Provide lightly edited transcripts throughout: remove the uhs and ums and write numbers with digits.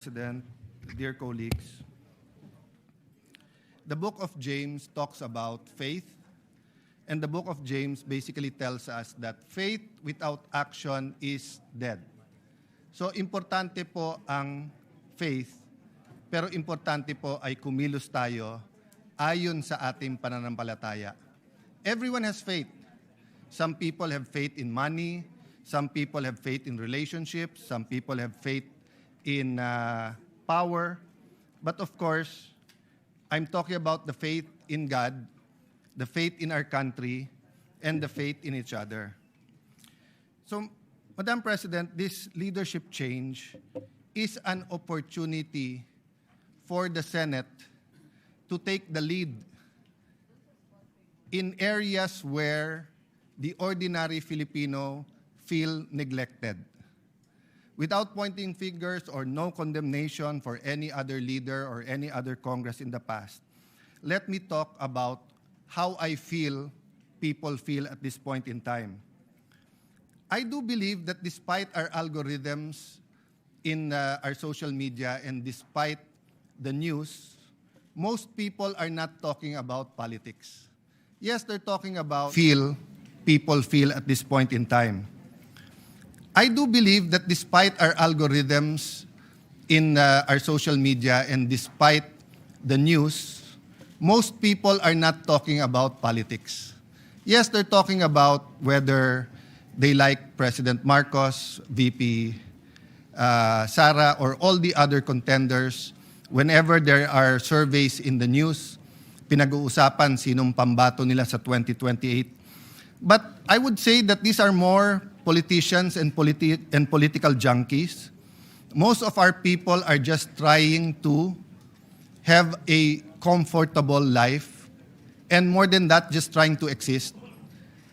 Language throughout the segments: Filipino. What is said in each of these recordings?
President, dear colleagues, the book of James talks about faith, and the book of James basically tells us that faith without action is dead. So, importante po ang faith, pero importante po ay kumilos tayo ayon sa ating pananampalataya. Everyone has faith. Some people have faith in money, some people have faith in relationships, some people have faith in power. But of course, I'm talking about the faith in God, the faith in our country, and the faith in each other. So, Madam President, this leadership change is an opportunity for the Senate to take the lead in areas where the ordinary Filipino feel neglected. Without pointing fingers or no condemnation for any other leader or any other Congress in the past, let me talk about how I feel people feel at this point in time. I do believe that despite our algorithms in our social media and despite the news, most people are not talking about politics. Yes, they're talking about people feel at this point in time. I do believe that despite our algorithms in our social media and despite the news, most people are not talking about politics. Yes, they're talking about whether they like President Marcos, VP Sara, or all the other contenders. Whenever there are surveys in the news, pinag-uusapan sinong pambato nila sa 2028. But I would say that these are more politicians and political junkies. Most of our people are just trying to have a comfortable life, and more than that, just trying to exist.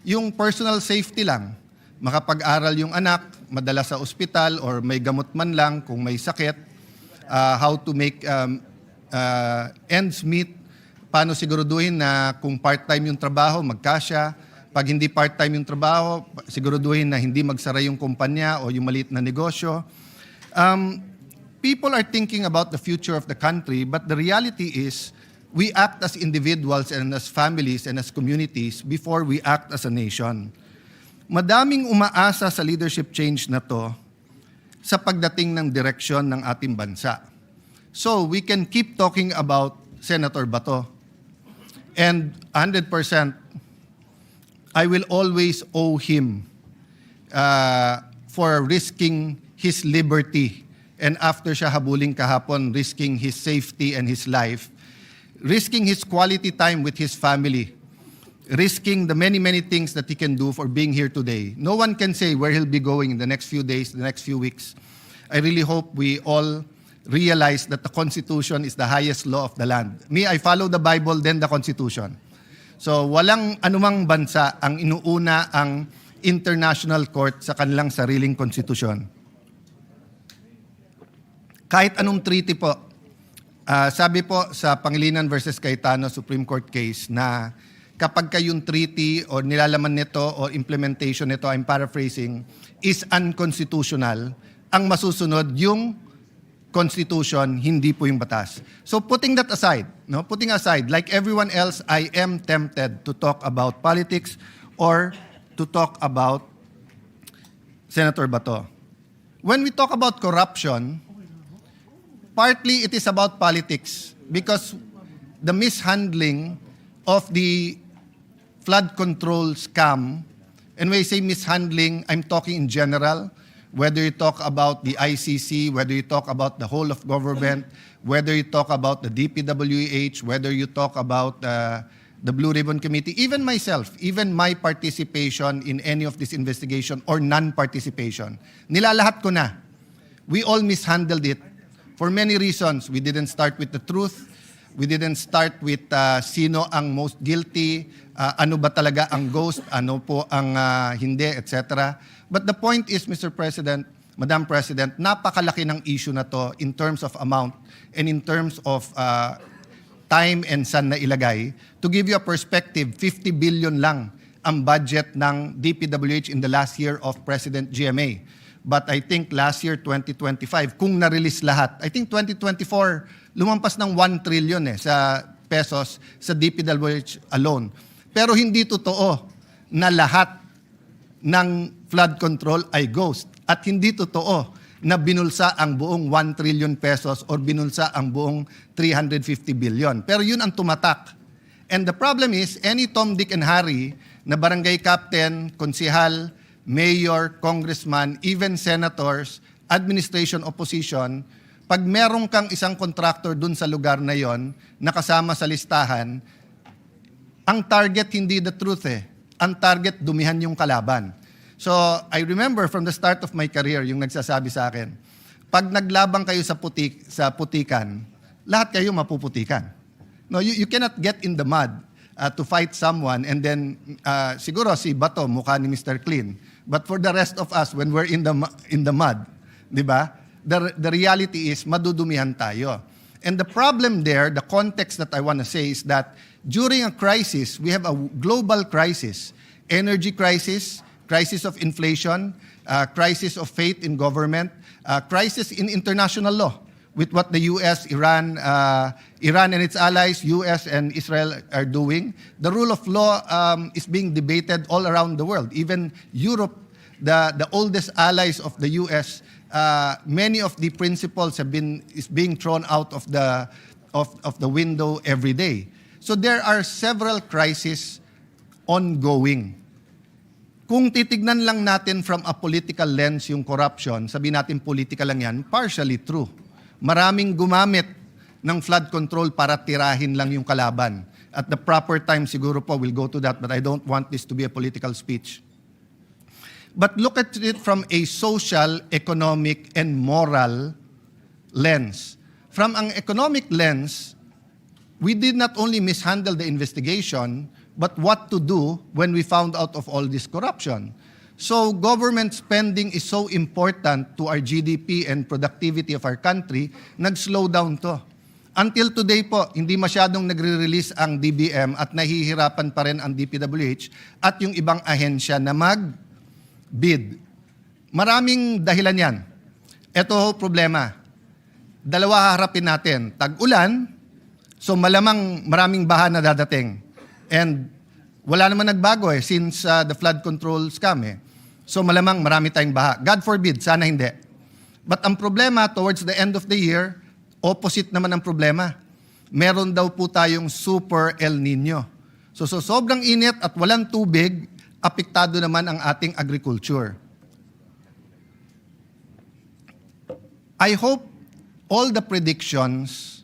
Yung personal safety lang, makapag-aral yung anak, madala sa ospital, or may gamot man lang kung may sakit, how to make ends meet, paano siguraduhin na kung part-time yung trabaho, magkasya. Pag hindi part-time yung trabaho, siguraduhin na hindi magsara yung kumpanya o yung maliit na negosyo. People are thinking about the future of the country, but the reality is we act as individuals and as families and as communities before we act as a nation. Madaming umaasa sa leadership change na to sa pagdating ng direksyon ng ating bansa. So we can keep talking about Senator Bato. And 100%, I will always owe him for risking his liberty, and after siya habuling kahapon, risking his safety and his life, risking his quality time with his family, risking the many, many things that he can do for being here today. No one can say where he'll be going in the next few days, the next few weeks. I really hope we all realize that the Constitution is the highest law of the land. Me, I follow the Bible, then the Constitution. So walang anumang bansa ang inuuna ang international court sa kanilang sariling konstitusyon. Kahit anong treaty po, sabi po sa Pangilinan versus Cayetano Supreme Court case na kapag kayong treaty o nilalaman nito o implementation nito, I'm paraphrasing, is unconstitutional, ang masusunod yung Constitution, hindi po yung batas. So putting that aside, like everyone else, I am tempted to talk about politics or to talk about Senator Bato. When we talk about corruption, partly it is about politics because the mishandling of the flood control scam, and when I say mishandling, I'm talking in general, whether you talk about the ICC, whether you talk about the whole of government, whether you talk about the DPWH, whether you talk about the Blue Ribbon Committee, even myself, even my participation in any of this investigation or non-participation, nilalahat ko na. We all mishandled it for many reasons. We didn't start with the truth. We didn't start with sino ang most guilty, ano ba talaga ang ghost, ano po ang hindi, etc. But the point is, Mr. President, Madam President, napakalaki ng issue na to in terms of amount and in terms of time and saan na ilagay. To give you a perspective, 50 billion lang ang budget ng DPWH in the last year of President GMA. But I think last year, 2025, kung na-release lahat, I think 2024, lumampas ng 1 trillion sa pesos sa DPWH alone. Pero hindi totoo na lahat ng flood control ay ghost. At hindi totoo na binulsa ang buong 1 trillion pesos or binulsa ang buong 350 billion. Pero yun ang tumatak. And the problem is, any Tom, Dick, and Harry na barangay captain, konsihal, mayor, congressman, even senators, administration, opposition, pag merong kang isang contractor dun sa lugar na yon, nakasama sa listahan, ang target hindi the truth Ang target, dumihan yung kalaban. So, I remember from the start of my career, yung nagsasabi sa akin, pag naglabang kayo sa putikan, lahat kayo mapuputikan. No, you cannot get in the mud to fight someone and then siguro si Bato mukha ni Mr. Clean. But for the rest of us, when we're in the mud, di ba? The reality is madudumihan tayo. And the problem there, the context that I want to say is that during a crisis, we have a global crisis, energy crisis, crisis of inflation, crisis of faith in government, crisis in international law with what the US, Iran and its allies, US and Israel are doing. The rule of law is being debated all around the world. Even Europe, the oldest allies of the US, many of the principles is being thrown out of the window every day. So there are several crises ongoing. Kung titignan lang natin from a political lens yung corruption, sabi natin political lang yan, partially true. Maraming gumamit ng flood control para tirahin lang yung kalaban. At the proper time siguro po, we'll go to that, but I don't want this to be a political speech. But look at it from a social, economic, and moral lens. From an economic lens, we did not only mishandle the investigation, but what to do when we found out of all this corruption. So government spending is so important to our GDP and productivity of our country, nag-slow down to. Until today po, hindi masyadong nagre-release ang DBM at nahihirapan pa rin ang DPWH at yung ibang ahensya na mag-bid. Maraming dahilan yan. Ito ho problema. Dalawa harapin natin. Tag-ulan, so malamang maraming baha na dadating. And wala naman nagbago since the flood control scam So malamang marami tayong baha. God forbid, sana hindi. But ang problema towards the end of the year, opposite naman ang problema. Meron daw po tayong super El Nino. So sobrang init at walang tubig, apektado naman ang ating agriculture. I hope all the predictions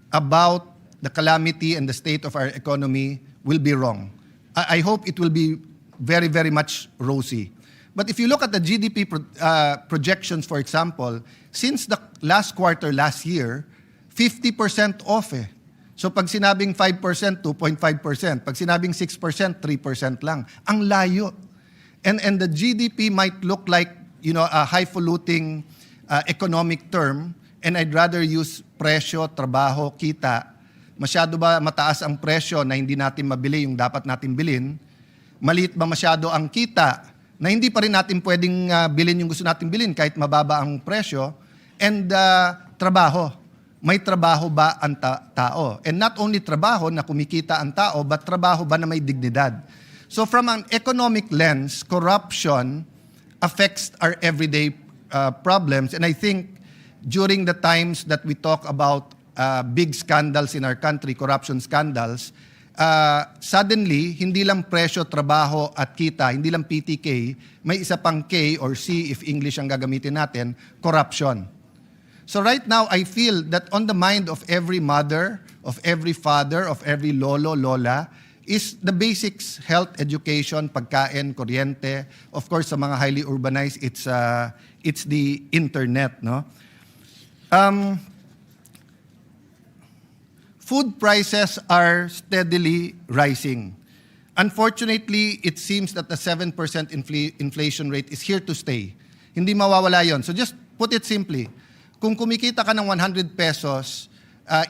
about the calamity and the state of our economy will be wrong. I hope it will be very, very much rosy. But if you look at the GDP projections, for example, since the last quarter last year, 50% off So pag sinabing 5%, 2.5%. Pag sinabing 6%, 3% lang. Ang layo. And the GDP might look like, a highfalutin economic term, and I'd rather use presyo, trabaho, kita. Masyado ba mataas ang presyo na hindi natin mabili yung dapat natin bilhin? Maliit ba masyado ang kita na hindi pa rin natin pwedeng bilhin yung gusto natin bilhin kahit mababa ang presyo? And trabaho. May trabaho ba ang tao? And not only trabaho na kumikita ang tao, but trabaho ba na may dignidad? So from an economic lens, corruption affects our everyday problems. And I think during the times that we talk about big scandals in our country, corruption scandals, suddenly, hindi lang presyo, trabaho at kita, hindi lang PTK, may isa pang K or C if English ang gagamitin natin, corruption. So right now, I feel that on the mind of every mother, of every father, of every lolo, lola, is the basics, health, education, pagkain, kuryente. Of course, sa mga highly urbanized, it's the internet, no? Food prices are steadily rising. Unfortunately, it seems that the 7% inflation rate is here to stay. Hindi mawawala yon. So just put it simply, kung kumikita ka ng 100 pesos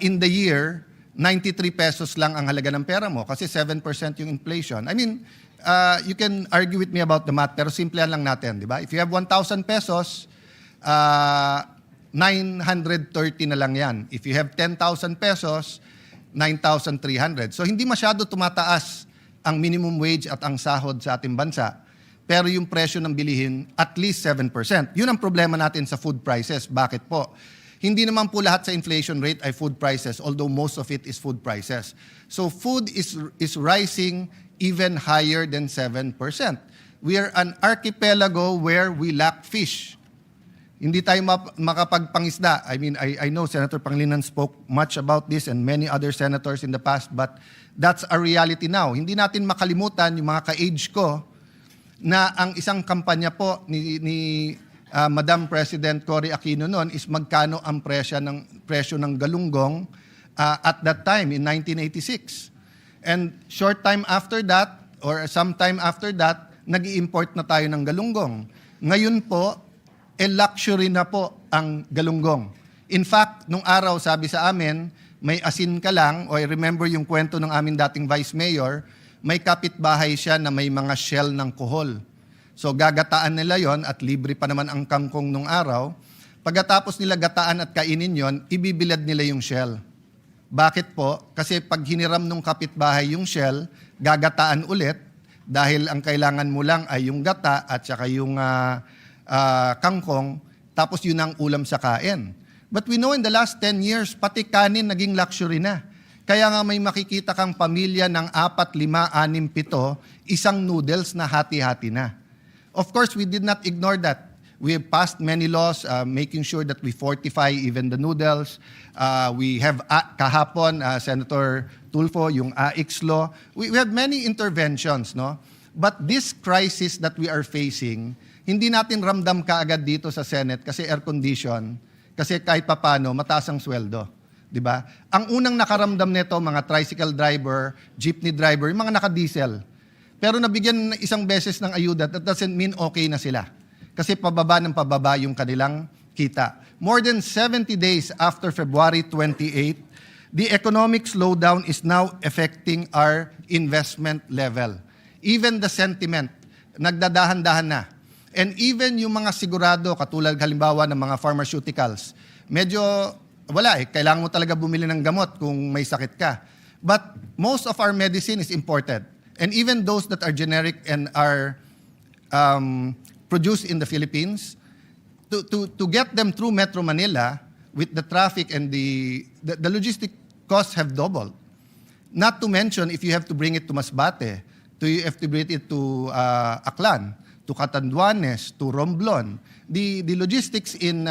in the year, 93 pesos lang ang halaga ng pera mo kasi 7% yung inflation. I mean, you can argue with me about the math, pero simplihan lang natin, di ba? If you have 1,000 pesos, 930 na lang yan. If you have 10,000 pesos, 9,300. So hindi masyado tumataas ang minimum wage at ang sahod sa ating bansa. Pero yung presyo ng bilihin, at least 7%. Yun ang problema natin sa food prices. Bakit po? Hindi naman po lahat sa inflation rate ay food prices, although most of it is food prices. So food is rising even higher than 7%. We are an archipelago where we lack fish. Hindi tayo makapagpangisda. I mean, I know Senator Pangilinan spoke much about this and many other senators in the past, but that's a reality now. Hindi natin makalimutan yung mga ka-age ko na ang isang kampanya po ni Madam President Cory Aquino noon is magkano ang presyo ng galunggong at that time in 1986. And short time after that, or sometime after that, nag-i-import na tayo ng galunggong. Ngayon po, luxury na po ang galunggong. In fact, nung araw sabi sa amin, may asin ka lang, o I remember yung kwento ng aming dating Vice Mayor, may kapitbahay siya na may mga shell ng kuhol. So gagataan nila yon at libre pa naman ang kangkong nung araw. Pagkatapos nila gataan at kainin yon, ibibilad nila yung shell. Bakit po? Kasi pag hiniram nung kapitbahay yung shell, gagataan ulit dahil ang kailangan mo lang ay yung gata at saka yung kangkong, tapos yun ang ulam sa kain. But we know in the last 10 years, pati kanin naging luxury na. Kaya nga may makikita kang pamilya ng 4, 5, 6, 7, isang noodles na hati-hati na. Of course, we did not ignore that. We have passed many laws making sure that we fortify even the noodles. We have kahapon, Senator Tulfo, yung AIX law. We have many interventions, no? But this crisis that we are facing, hindi natin ramdam kaagad dito sa Senate kasi air condition, kasi kahit papano mataas ang sweldo, 'di ba? Ang unang nakaramdam nito mga tricycle driver, jeepney driver, yung mga naka-diesel. Pero nabigyan isang beses ng ayuda, that doesn't mean okay na sila. Kasi pababa ng pababa yung kanilang kita. More than 70 days after February 28, the economic slowdown is now affecting our investment level. Even the sentiment, nagdadahan-dahan na. And even yung mga sigurado, katulad halimbawa ng mga pharmaceuticals, medyo wala kailangan mo talaga bumili ng gamot kung may sakit ka. But most of our medicine is imported. And even those that are generic and are produced in the Philippines, to get them through Metro Manila with the traffic and the logistic costs have doubled. Not to mention if you have to bring it to Masbate, you have to bring it to Aklan, to Catanduanes, to Romblon. The logistics in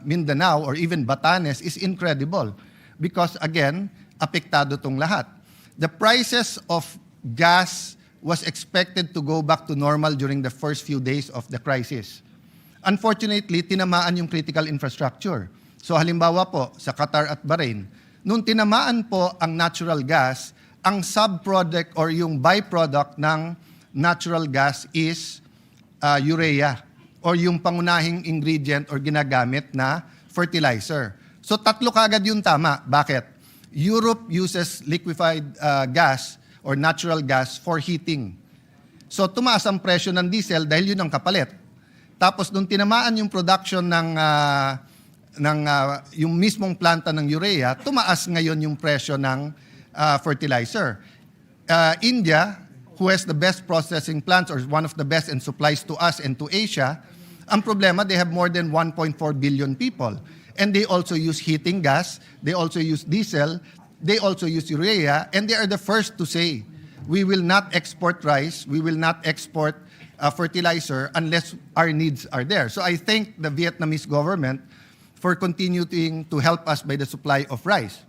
Mindanao or even Batanes is incredible because again, apektado tong lahat. The prices of gas was expected to go back to normal during the first few days of the crisis. Unfortunately, tinamaan yung critical infrastructure. So halimbawa po, sa Qatar at Bahrain, nung tinamaan po ang natural gas, ang subproduct or yung byproduct ng natural gas is urea or yung pangunahing ingredient or ginagamit na fertilizer. So tatlo kagad yung tama. Bakit? Europe uses liquefied gas or natural gas for heating. So tumaas ang presyo ng diesel dahil yun ang kapalit. Tapos nung tinamaan yung production ng yung mismong planta ng urea, tumaas ngayon yung presyo ng fertilizer. India, who has the best processing plants or one of the best and supplies to us and to Asia, ang problema, they have more than 1.4 billion people. And they also use heating gas, they also use diesel, they also use urea, and they are the first to say, we will not export rice, we will not export fertilizer unless our needs are there. So I thank the Vietnamese government for continuing to help us by the supply of rice.